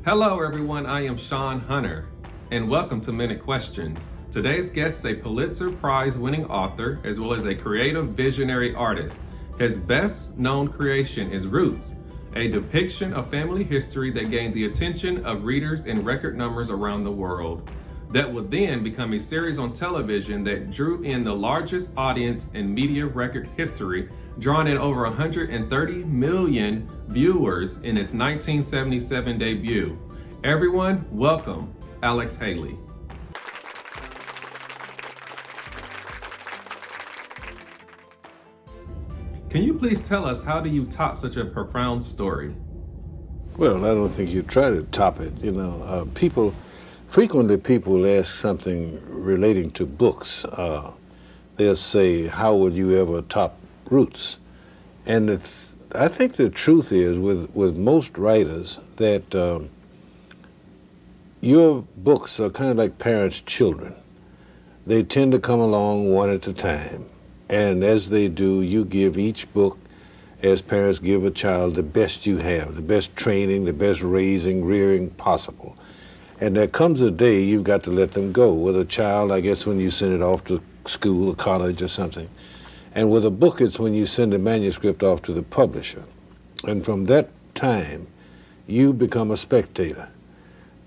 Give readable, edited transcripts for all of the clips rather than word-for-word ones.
Hello everyone, I am Sean Hunter, and welcome to Minute Questions. Today's guest is a Pulitzer Prize winning author as well as a creative visionary artist. His best known creation is Roots, a depiction of family history that gained the attention of readers in record numbers around the world. That would then become a series on television that drew in the largest audience in media record history, drawing in over 130 million viewers in its 1977 debut. Everyone, welcome Alex Haley. Can you please tell us, how do you top such a profound story? Well, I don't think you try to top it. Frequently people ask something relating to books. They'll say, how would you ever top Roots? And I think the truth is with most writers that your books are kind of like parents' children. They tend to come along one at a time. And as they do, you give each book, as parents give a child, the best you have, the best training, the best raising, rearing possible. And there comes a day you've got to let them go. With a child, I guess when you send it off to school or college or something. And with a book, it's when you send the manuscript off to the publisher. And from that time, you become a spectator.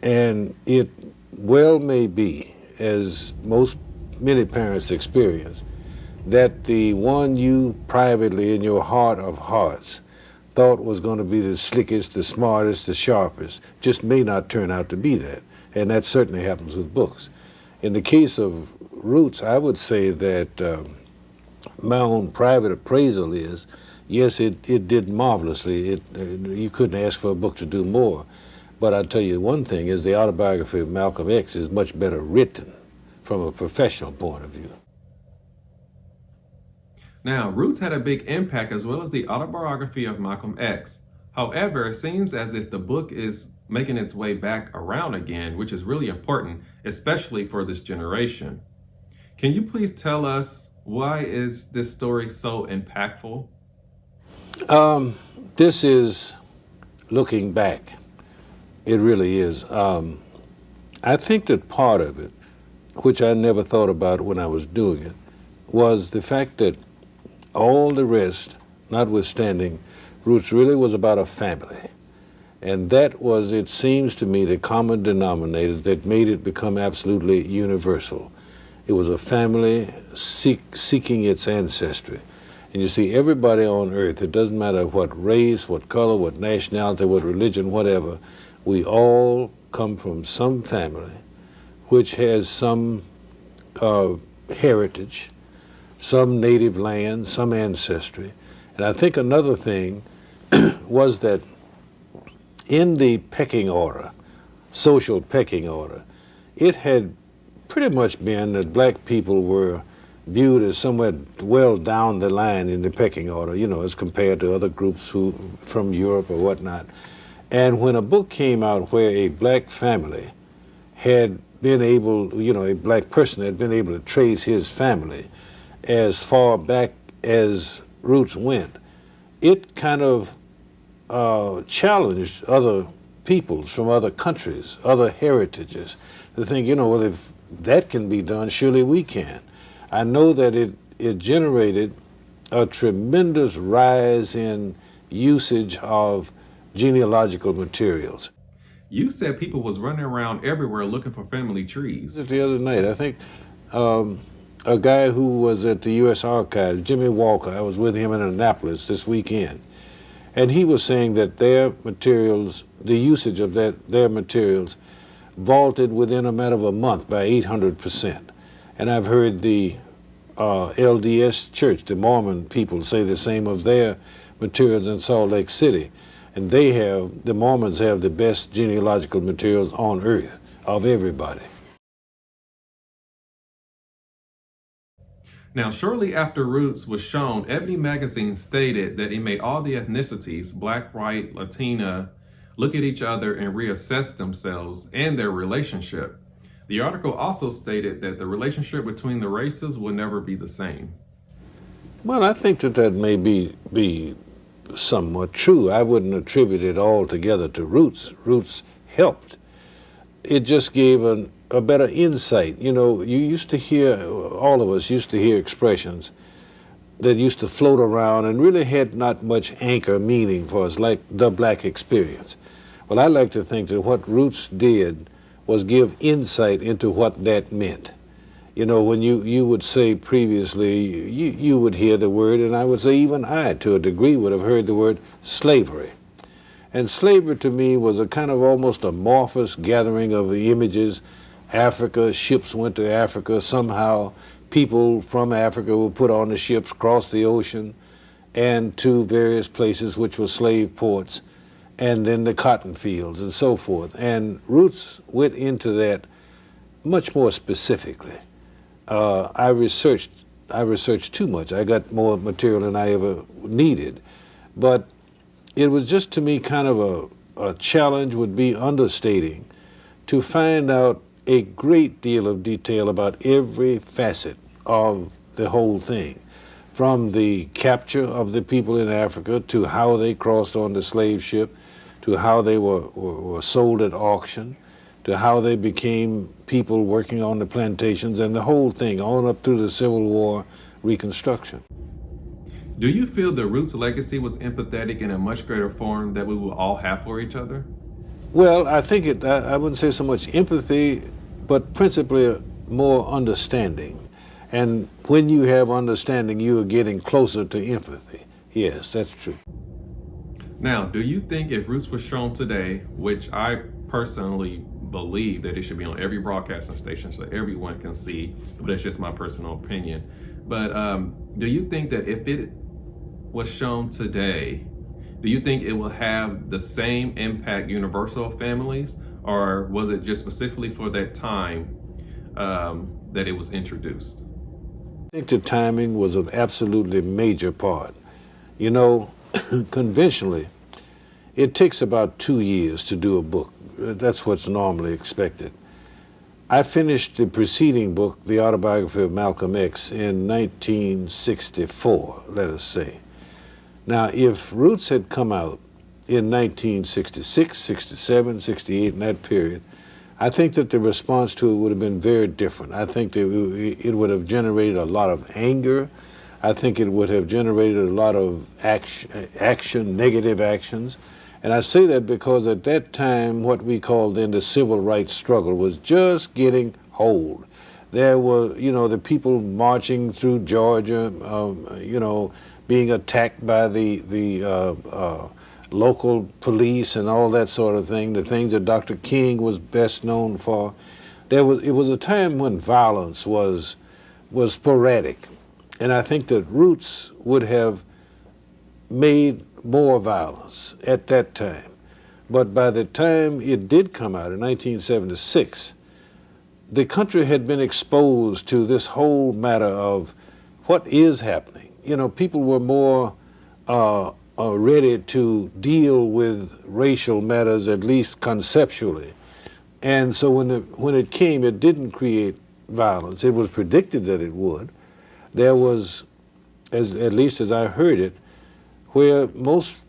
And it well may be, as many parents experience, that the one you privately in your heart of hearts thought was going to be the slickest, the smartest, the sharpest, just may not turn out to be that. And that certainly happens with books. In the case of Roots, I would say that my own private appraisal is, yes, it did marvelously. You couldn't ask for a book to do more. But I'll tell you one thing, is the autobiography of Malcolm X is much better written from a professional point of view. Now, Roots had a big impact as well as the autobiography of Malcolm X. However, it seems as if the book is making its way back around again, which is really important, especially for this generation. Can you please tell us, why is this story so impactful? This is looking back. It really is. I think that part of it, which I never thought about when I was doing it, was the fact that all the rest, notwithstanding, Roots really was about a family. And that was, it seems to me, the common denominator that made it become absolutely universal. It was a family seeking its ancestry. And you see, everybody on earth, it doesn't matter what race, what color, what nationality, what religion, whatever, we all come from some family which has some heritage, some native land, some ancestry. And I think another thing was that in the pecking order, social pecking order, it had pretty much been that black people were viewed as somewhat well down the line in the pecking order, as compared to other groups from Europe or whatnot. And when a book came out where a black family had been able, a black person had been able to trace his family as far back as Roots went, it kind of challenged other peoples from other countries, other heritages, to think, well, if that can be done, surely we can. I know that it generated a tremendous rise in usage of genealogical materials. You said people was running around everywhere looking for family trees. The other night, I think a guy who was at the U.S. Archives, Jimmy Walker, I was with him in Annapolis this weekend, and he was saying that their materials, the usage of their materials, vaulted within a matter of a month by 800%. And I've heard the LDS Church, the Mormon people, say the same of their materials in Salt Lake City. And the Mormons have the best genealogical materials on earth of everybody. Now, shortly after Roots was shown, Ebony magazine stated that it made all the ethnicities, Black, white, Latina, look at each other and reassess themselves and their relationship. The article also stated that the relationship between the races will never be the same. Well, I think that may be somewhat true. I wouldn't attribute it all together to Roots. Roots helped. It just gave a better insight. You know, you used to hear, all of us used to hear expressions that used to float around and really had not much anchor meaning for us, like the black experience. Well, I like to think that what Roots did was give insight into what that meant. You know, when you would say previously, you would hear the word, and I would say even I, to a degree, would have heard the word slavery. And slavery to me was a kind of almost amorphous gathering of the images. Africa, ships went to Africa, somehow people from Africa were put on the ships, crossed the ocean, and to various places which were slave ports, and then the cotton fields and so forth. And Roots went into that much more specifically. I researched too much. I got more material than I ever needed. But it was just, to me, kind of a challenge would be understating to find out a great deal of detail about every facet of the whole thing, from the capture of the people in Africa to how they crossed on the slave ship, to how they were sold at auction, to how they became people working on the plantations, and the whole thing, on up through the Civil War Reconstruction. Do you feel the Roots legacy was empathetic in a much greater form that we will all have for each other? Well, I think I wouldn't say so much empathy, but principally more understanding. And when you have understanding, you are getting closer to empathy. Yes, that's true. Now, do you think if Roots was shown today, which I personally believe that it should be on every broadcasting station so everyone can see, but that's just my personal opinion. But do you think that if it was shown today, do you think it will have the same impact universal of families, or was it just specifically for that time that it was introduced? I think the timing was an absolutely major part. You know, conventionally, it takes about 2 years to do a book. That's what's normally expected. I finished the preceding book, the autobiography of Malcolm X, in 1964, let us say. Now, if Roots had come out in 1966, 67, 68, in that period, I think that the response to it would have been very different. I think that it would have generated a lot of anger. I think it would have generated a lot of action, negative actions. And I say that because at that time, what we called then the civil rights struggle was just getting hold. There were, you know, the people marching through Georgia, you know, being attacked by the local police and all that sort of thing, the things that Dr. King was best known for. It was a time when violence was sporadic. And I think that Roots would have made more violence at that time. But by the time it did come out in 1976, the country had been exposed to this whole matter of what is happening. You know, people were more ready to deal with racial matters, at least conceptually. And so when it came, it didn't create violence. It was predicted that it would. There was, at least as I heard it, where most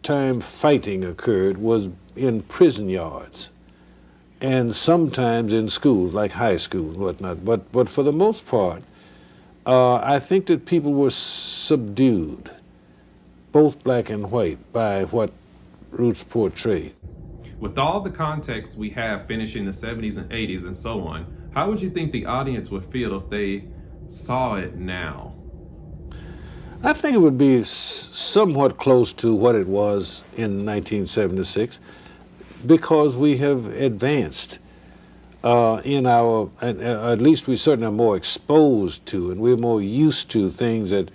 time fighting occurred was in prison yards and sometimes in schools, like high school and whatnot. But for the most part, I think that people were subdued, both black and white, by what Roots portrayed. With all the context we have finishing the 70s and 80s and so on, how would you think the audience would feel if they saw it now? I think it would be somewhat close to what it was in 1976, because we have advanced in our, at least we certainly are more exposed to, and we're more used to things that,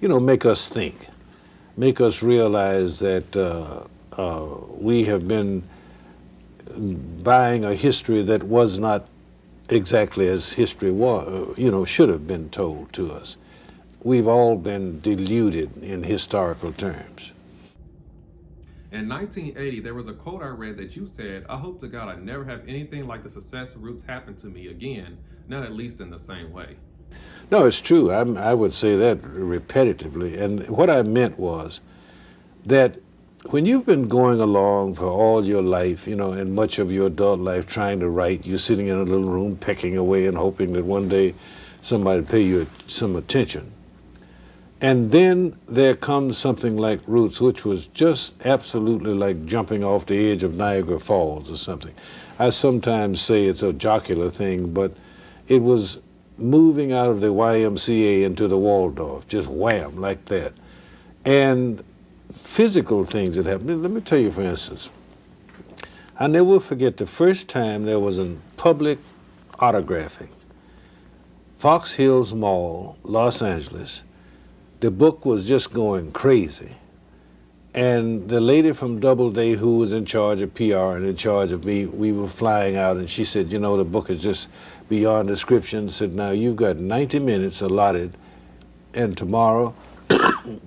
you know, make us think, make us realize that we have been buying a history that was not exactly as history was, you know, should have been told to us. We've all been deluded in historical terms. In 1980, there was a quote I read that you said, "I hope to God I never have anything like the success of Roots happen to me again, not at least in the same way." No, it's true. I would say that repetitively. And what I meant was that when you've been going along for all your life, and much of your adult life trying to write, you're sitting in a little room pecking away and hoping that one day somebody will pay you some attention. And then there comes something like Roots, which was just absolutely like jumping off the edge of Niagara Falls or something. I sometimes say it's a jocular thing, but it was moving out of the YMCA into the Waldorf, just wham, like that. And physical things that happened. Let me tell you, for instance, I never forget the first time there was a public autographing. Fox Hills Mall, Los Angeles. The book was just going crazy. And the lady from Doubleday, who was in charge of PR and in charge of me, we were flying out, and she said, the book is just beyond description. Said, now you've got 90 minutes allotted, and tomorrow,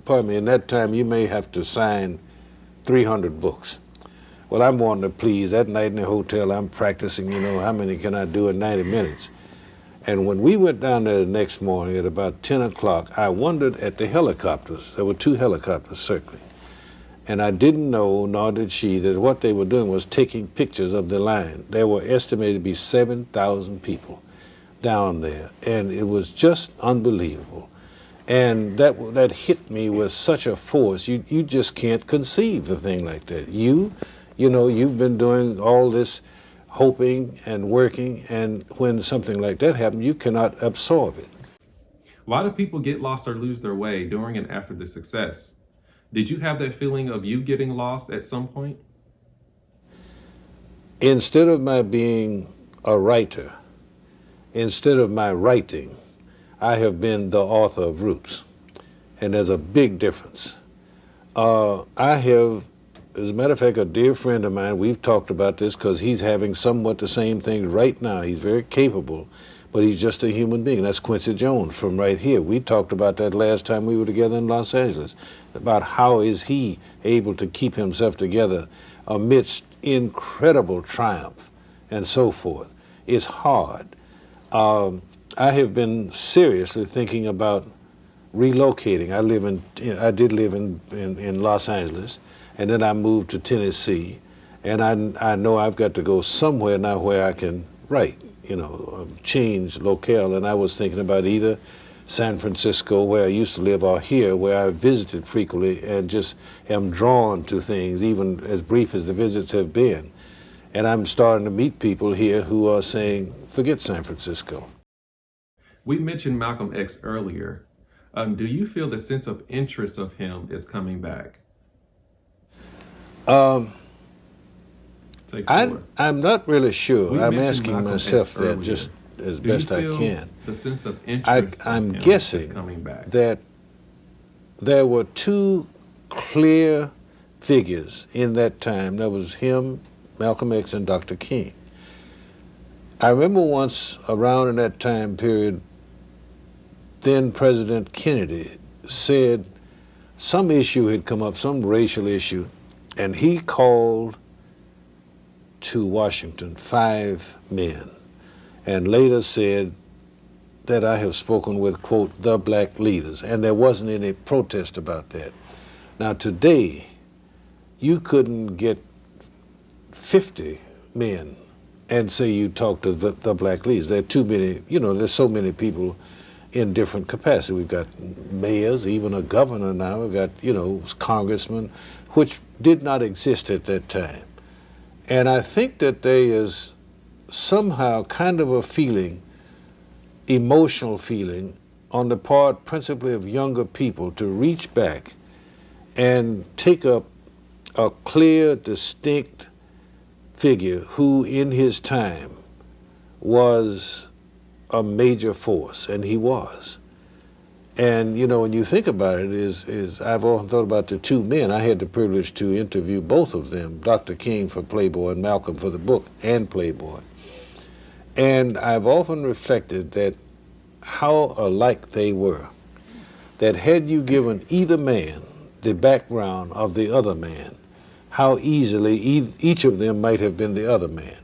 pardon me, in that time you may have to sign 300 books. Well, I'm wanting to please. That night in the hotel, I'm practicing, how many can I do in 90 minutes? And when we went down there the next morning at about 10 o'clock, I wondered at the helicopters. There were 2 helicopters circling. And I didn't know, nor did she, that what they were doing was taking pictures of the line. There were estimated to be 7,000 people down there, and it was just unbelievable. And that hit me with such a force. You just can't conceive a thing like that. You've been doing all this hoping and working, and when something like that happens, you cannot absorb it. Why do people get lost or lose their way during and after the success? Did you have that feeling of you getting lost at some point? Instead of my being a writer, instead of my writing, I have been the author of Roots. And there's a big difference. I have, as a matter of fact, a dear friend of mine, we've talked about this because he's having somewhat the same thing right now. He's very capable, but he's just a human being. That's Quincy Jones from right here. We talked about that last time we were together in Los Angeles, about how is he able to keep himself together amidst incredible triumph and so forth. It's hard. I have been seriously thinking about relocating. I did live in Los Angeles, and then I moved to Tennessee, and I know I've got to go somewhere now where I can write, change locale. And I was thinking about either San Francisco, where I used to live, or here, where I visited frequently and just am drawn to things, even as brief as the visits have been. And I'm starting to meet people here who are saying, forget San Francisco. We mentioned Malcolm X earlier. Do you feel the sense of interest of him is coming back? I'm not really sure. I'm asking Malcolm myself X that earlier. just as Do you best I feel can. the sense of interest I'm of him guessing is coming back? that there were 2 clear figures in that time. That was him, Malcolm X, and Dr. King. I remember once around in that time period, then President Kennedy said some issue had come up, some racial issue, and he called to Washington 5 men, and later said that I have spoken with, quote, the black leaders, and there wasn't any protest about that. Now today, you couldn't get 50 men and say you talk to the black leaders. There are too many, there's so many people in different capacities. We've got mayors, even a governor now. We've got, congressmen, which did not exist at that time. And I think that there is somehow kind of a feeling, emotional feeling, on the part principally of younger people to reach back and take up a clear, distinct figure who in his time was a major force, and he was. And when you think about it, is I've often thought about the 2 men. I had the privilege to interview both of them, Dr. King for Playboy and Malcolm for the book and Playboy. And I've often reflected that how alike they were, that had you given either man the background of the other man, how easily each of them might have been the other man.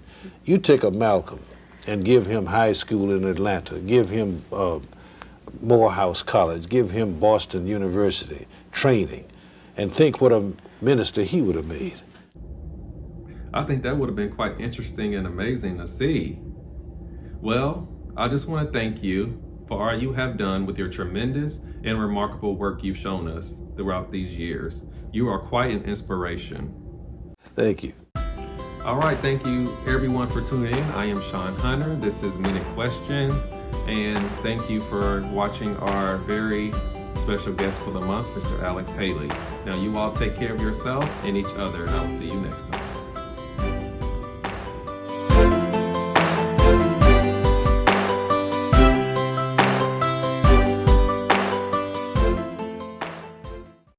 You take a Malcolm and give him high school in Atlanta, give him Morehouse College, give him Boston University training, and think what a minister he would have made. I think that would have been quite interesting and amazing to see. Well, I just want to thank you for all you have done with your tremendous and remarkable work you've shown us throughout these years. You are quite an inspiration. Thank you. All right, thank you everyone for tuning in. I am Sean Hunter. This is Minute Questions, and thank you for watching our very special guest for the month, Mr. Alex Haley. Now you all take care of yourself and each other, and I will see you next time.